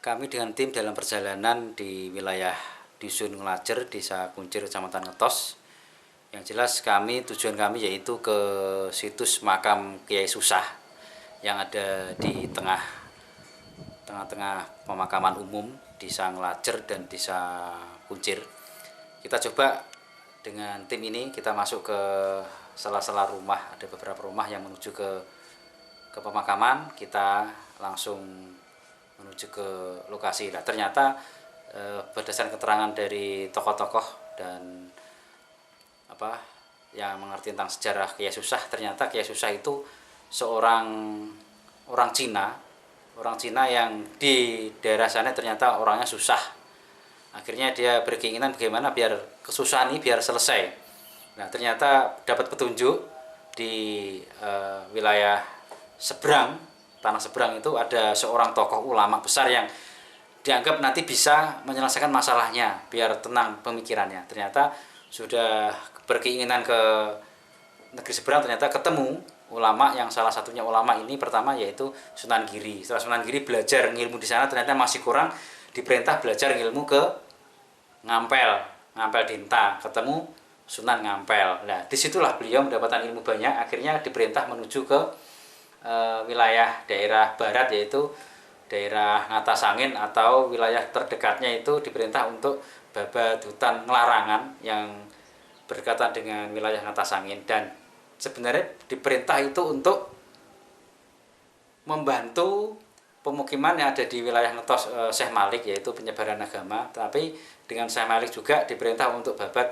Kami dengan tim dalam perjalanan di wilayah Dusun Ngelajer, Desa Kuncir, Kecamatan Ngetos. Yang jelas tujuan kami yaitu ke situs makam Kiai Susah yang ada di tengah-tengah pemakaman umum Desa Ngelajer dan Desa Kuncir. Kita coba dengan tim ini kita masuk ke sela-sela rumah, ada beberapa rumah yang menuju ke pemakaman, kita langsung menuju ke lokasi. Nah, ternyata berdasarkan keterangan dari tokoh-tokoh dan yang mengerti tentang sejarah Kiai Susah, ternyata Kiai Susah itu seorang orang Cina yang di daerah sana ternyata orangnya susah. Akhirnya dia berkeinginan bagaimana biar kesusahan ini biar selesai. Nah, ternyata dapat petunjuk di wilayah seberang, tanah seberang itu ada seorang tokoh ulama besar yang dianggap nanti bisa menyelesaikan masalahnya biar tenang pemikirannya. Ternyata sudah berkeinginan ke negeri seberang, ternyata ketemu ulama yang salah satunya ulama ini pertama yaitu Sunan Giri. Setelah Sunan Giri belajar ilmu di sana ternyata masih kurang, diperintah belajar ilmu ke Ngampel Dinta, ketemu Sunan Ngampel. Nah, disitulah beliau mendapatkan ilmu banyak, akhirnya diperintah menuju ke wilayah daerah barat, yaitu daerah Ngatasangin atau wilayah terdekatnya itu diperintah untuk babat hutan Nglarangan yang berdekatan dengan wilayah Ngatasangin. Dan sebenarnya diperintah itu untuk membantu pemukiman yang ada di wilayah Ngetos Syekh Malik, yaitu penyebaran agama. Tapi dengan Syekh Malik juga diperintah untuk babat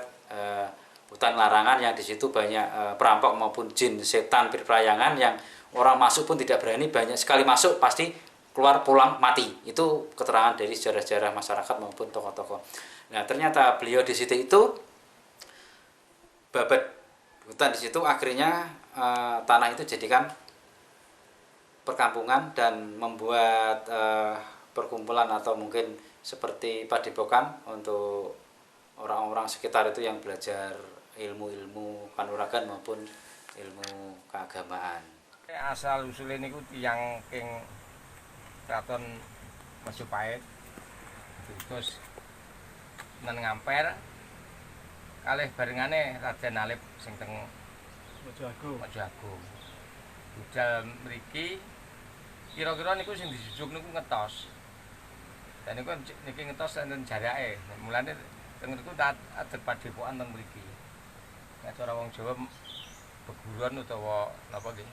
hutan larangan yang di situ banyak perampok maupun jin, setan, perayangan yang orang masuk pun tidak berani, banyak sekali masuk pasti keluar pulang mati. Itu keterangan dari sejarah-sejarah masyarakat maupun tokoh-tokoh. Nah, ternyata beliau di situ itu babat hutan di situ, akhirnya tanah itu jadikan perkampungan dan membuat perkumpulan atau mungkin seperti padepokan untuk orang-orang sekitar itu yang belajar ilmu-ilmu kanuragan maupun ilmu keagamaan. Asal usulnya niku tiyang king Kraton Majapahit, terus Sunan Ngampel kalih barengane Raden Alip sing teng Mojoagung. Budal mriki kira-kira niku sing dijujuk niku Ngetos. Dan niku niki Ngetos enten jarake. Mulane teng niku adeg padepokan teng mriki. Nek cara wong Jawa beguron utawa napa nggih?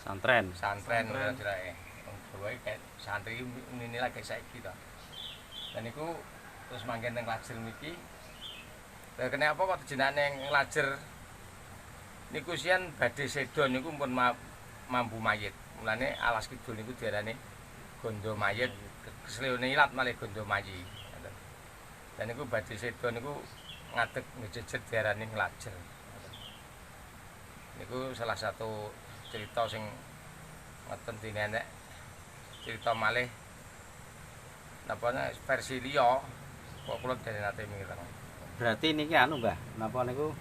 Santren kira-kira. Wong Jawa iki santri ini lagi saiki to. Dan niku terus manggen teng Nglajer mriki. Lah kenapa kok jenenge Nglajer niku sian badhe sedo niku pun mambu mayit. Mulane alas kidul niku diarani gondo mayit, kesleyone ilat malih gondo mayi. Dan niku badhe sedo niku ngadeg ngejejer diarani Nglajer. Niku salah satu cerita sing ngoten dinenek cerita malih napa versi liya kok kula dene nate mireng. Berarti niki anu Mbah, napa niku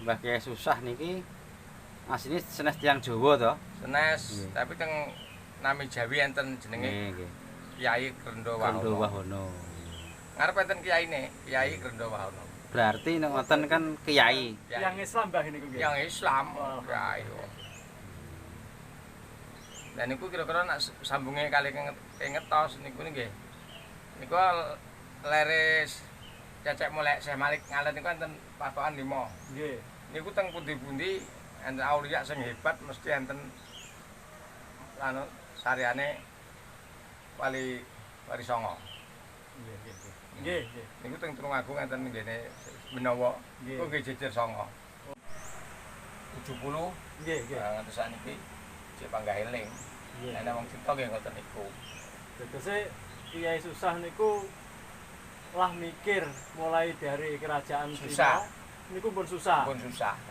Mbah Kiai Susah niki asline senes tiyang Jawa to? Senes, tapi teng nami Jawi enten jenenge Kyai Grendha Wahono. Ngarep enten kiyaine, Kyai Grendha Wahono. Berarti nek ngoten kan kiai. Yang Islam Mbah niku nggih. Yang Islam, Kyai. Dan niku kira-kira nak sambunge kali Ngetos niku nggih. Niku leres Cecek Molek Syekh Malik Ngalet niku enten patokan 5. Nggih. Niku teng pundi-pundi enten aulia sing hebat mesti enten anu saryane wali songo. Nggih. Niku teng Tulungagung enten ngene menawa niku nggih jejer songo. 70 nggih. Ngantos sakniki cek panggah eling. Nek wong cipta nggih ngoten niku. Tegese Kiai Susah niku lah mikir mulai dari kerajaan Susah. Niku pun susah.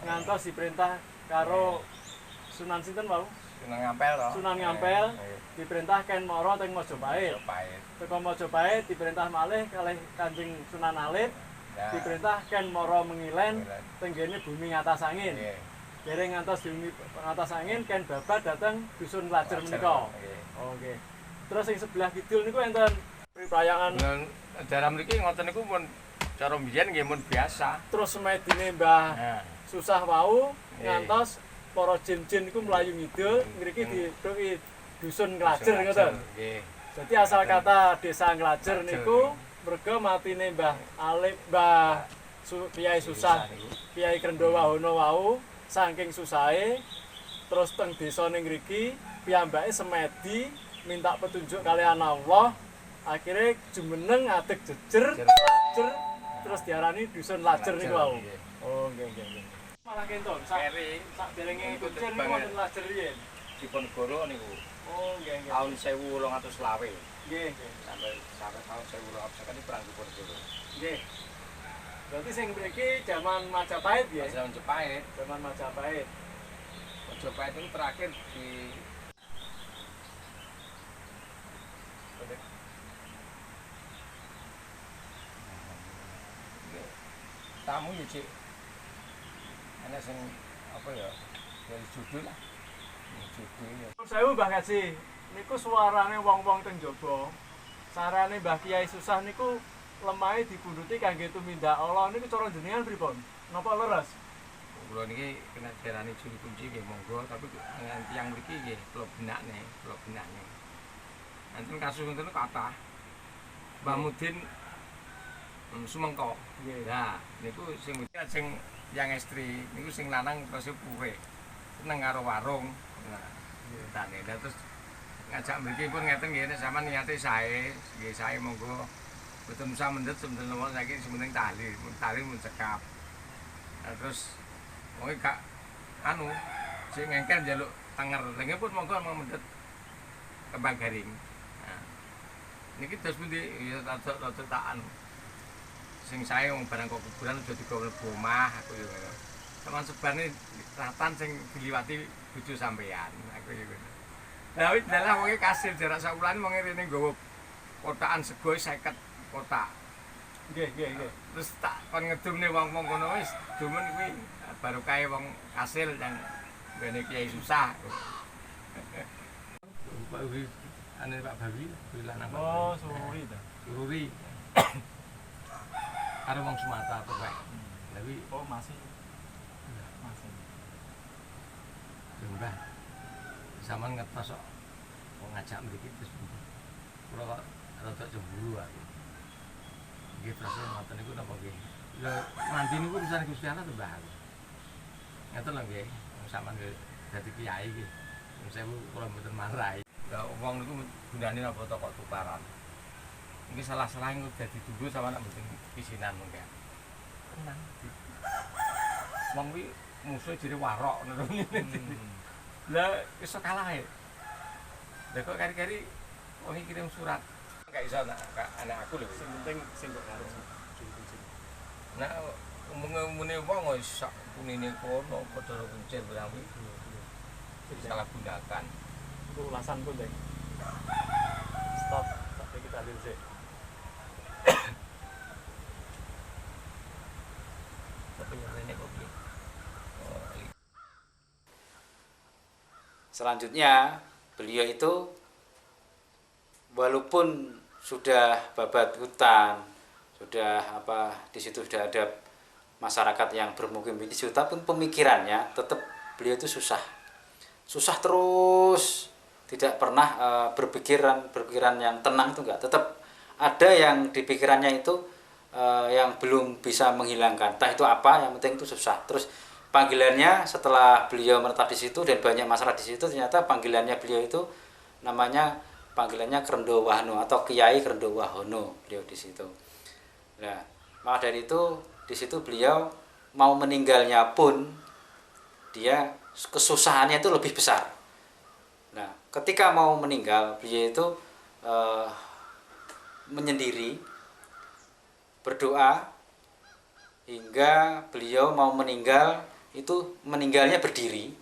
Ngantos diperintah karo Sunan sinten wau? Sunan Ngampel to. Sunan Ngampel diperintah ken mara teng Majapahit. Teko Majapahit diperintah malih kalih Kanjeng Sunan Alip diperintah ken mara mengilen teng ngene bumi Ngatasangin. Dereng ngantos di bumi Ngatasangin ken babat dateng dusun Nglajer menika. Oke. Terus yang sebelah kidul niku enten perpayangan daerah mriki ngoten niku pun cara mbiyen nggih mun biasa. terus semedine Mbah Nah, Susah wau Nggih. ngantos para jin-jin niku mlayu ngidul ngriki dituki dusun Nglajer ngoten. Nggih. Jadi asal kata desa Nglajer niku merga matine Mbah Alip Mbah Kiai Susah Kiai Krendo Wahono wau saking susahe terus teng desa ning ngriki piyambake semedi minta petunjuk kalian Allah akhirnya jumeneng adeg jejer Lajer terus diarani dusun Lajer niku wau. Oh nggih nggih. Malah kenton sak derenge kuncir niku wonten Lajer riyen. Diponegoro niku Oh nggih nggih. tahun 1820. Nggih nggih. Sampai tahun 1820 kan perang Diponegoro. Nggih. Berarti sing mriki zaman Majapahit ya? Zaman Jepait. Zaman Majapahit. Majapahit itu terakhir di tamu ya cik ana sing apa ya dari judul lah judul ya Sewu Mbah Kaji, niku suarane wong-wong teng jaba. Sarane Mbah Kiai Susah niku lemahe dipunduti kangge tumindak Allah niku cara jenengan pripun? Napa leres? kula niki kena diarani juru kunci nggih monggo tapi nganti yang mriki nggih kula benakne nanti kasus ngoten kathah Mbah Mudin Sumengko. Nggih. Nah, niku sing yang istri niku sing lanang terus puwe. Seneng karo warung. Nah, tane terus ngajak mriki pun ngeten nggih nek sampean niate sae, nggih sae monggo. Boten usah mendet sebentar nomor saiki sementing tali mun cekap. Nah, terus monggo gak anu sing ngengker njaluk tenger. Lha pun monggo mendet kembang garing. Nah, niki terus pundi ya rada tak anu. Sing saya wong barang kok kuburan udah digawe mlebu omah aku yo ngono. Teman sebane ratan sing diliwati bojo sampean aku yo ngono. Lah wis dalah wong kasil jarak sak wulan wong rene nggawa kotakan sego 50 kotak. Nggih nggih. Terus tak kon ngedumne wong-wong kono wis dumen kuwi baru kae wong kasil yang bene Kiai Susah. Pak Wi ane Pak Bawi bilang apa? Oh, Sururi ta. Sururi. Ada wong Sumatera tuh kayak, tapi Oh, masih. Masih. udah, zaman ngetos kok, mau ngajak sedikit terus, kalau kok rada cemburu aku, gitu terusnya ngoten itu napa gitu, ya nanti niku bisa Gusti Allah tuh bahas, ngerti lah gitu, sama gitu, jadi kiai gitu, saya kalau betul marah, ya uang niku gunanya apa toko tukaran. Ini salah-salah yang udah dituduh sama anak penting pisinan mungkin. Tenang. Wong kuwi musuh jadi warok ngono. Lah iso kalah ya. Lah kok kari-kari wong kirim surat. Enggak iso anak aku lho. Sing penting sing kok harus. Nah, umumnya wong wis sak punine kono padha kuncir berang kuwi. Salah gunakan. Itu ulasan pun deh. Stop. Sampai kita lihat sih. Selanjutnya beliau itu walaupun sudah babat hutan, sudah di situ sudah ada masyarakat yang bermukim di situ, tapi pemikirannya tetap beliau itu susah terus, tidak pernah berpikiran yang tenang itu enggak, tetap ada yang di pikirannya itu yang belum bisa menghilangkan, entah itu apa, yang penting itu susah. Terus panggilannya setelah beliau menetap di situ dan banyak masalah di situ, ternyata panggilannya beliau itu panggilannya Krendo Wahono atau Kiai Krendo Wahono beliau di situ. Nah, maka dari itu di situ beliau mau meninggalnya pun dia kesusahannya itu lebih besar. Nah, ketika mau meninggal beliau itu menyendiri, berdoa hingga beliau mau meninggal itu meninggalnya berdiri,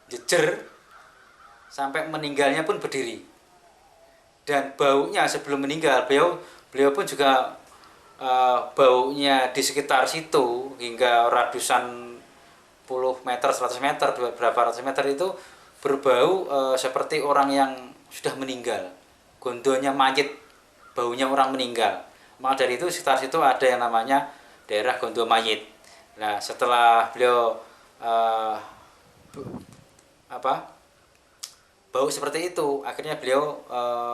jejer sampai meninggalnya pun berdiri. Dan baunya sebelum meninggal beliau pun juga baunya di sekitar situ hingga radiusan puluh meter, 100 meter, berapa ratus meter itu berbau seperti orang yang sudah meninggal, gondonya mayit, baunya orang meninggal. Maka dari itu sekitar situ ada yang namanya daerah Gondo Mayit. Nah, setelah beliau bau seperti itu, akhirnya beliau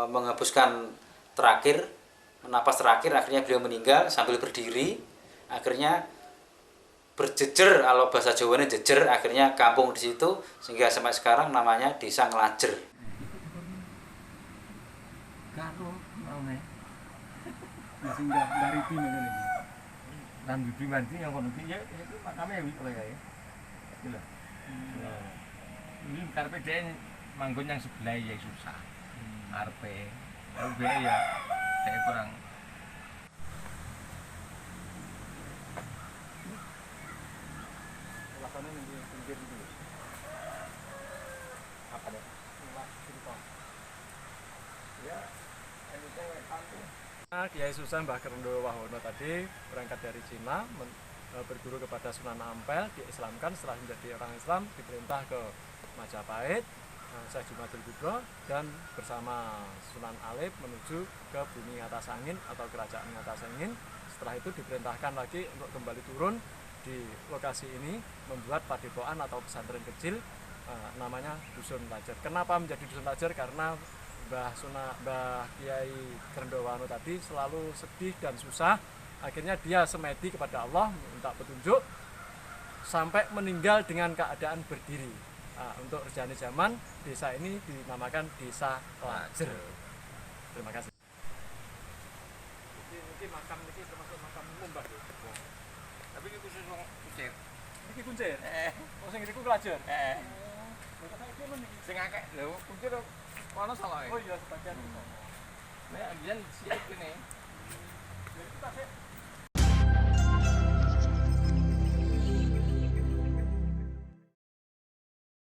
menghembuskan terakhir, menapas terakhir, akhirnya beliau meninggal sambil berdiri. Akhirnya berjejer, kalau bahasa Jawanya jejer, akhirnya kampung di situ sehingga sampai sekarang namanya Desa Nglajer. Karo mame. Sing dari tim ngene iki. Lan bibi mandi yang kono iki ya itu makame wi ya. Gila. Ini karepe dhewe manggon yang sebelah ya susah. Arepe. Lalu ya dhewe kurang Rasane ning pinggir iki. Apa deh? Ya, ini cewek kampung. Kiai Susah Mbah Kerendo Wahono tadi berangkat dari Cina, berguru kepada Sunan Ampel, diislamkan. Setelah menjadi orang Islam diperintah ke Majapahit, Syekh Jumadil Kubro, dan bersama Sunan Alip menuju ke Bumi Atas Angin atau Kerajaan Atas Angin. Setelah itu diperintahkan lagi untuk kembali turun di lokasi ini, membuat padepokan atau pesantren kecil, namanya Dusun Lajer. Kenapa menjadi Dusun Lajer? Karena Mbah Kiai Kerendo Wahono tadi selalu sedih dan susah. Akhirnya dia semedi kepada Allah, minta petunjuk, sampai meninggal dengan keadaan berdiri. Untuk rejane zaman, desa ini dinamakan Desa Lajer. Terima kasih. Ini makam ini termasuk makam umum, Mbah. tapi ini khusus wong kucir. Iki kuncir. Oh sing iki ku Lajer. Sing akeh lho kucir ono salah. Oh iya sebagian. Nek ambiyen siap kene. Kita sih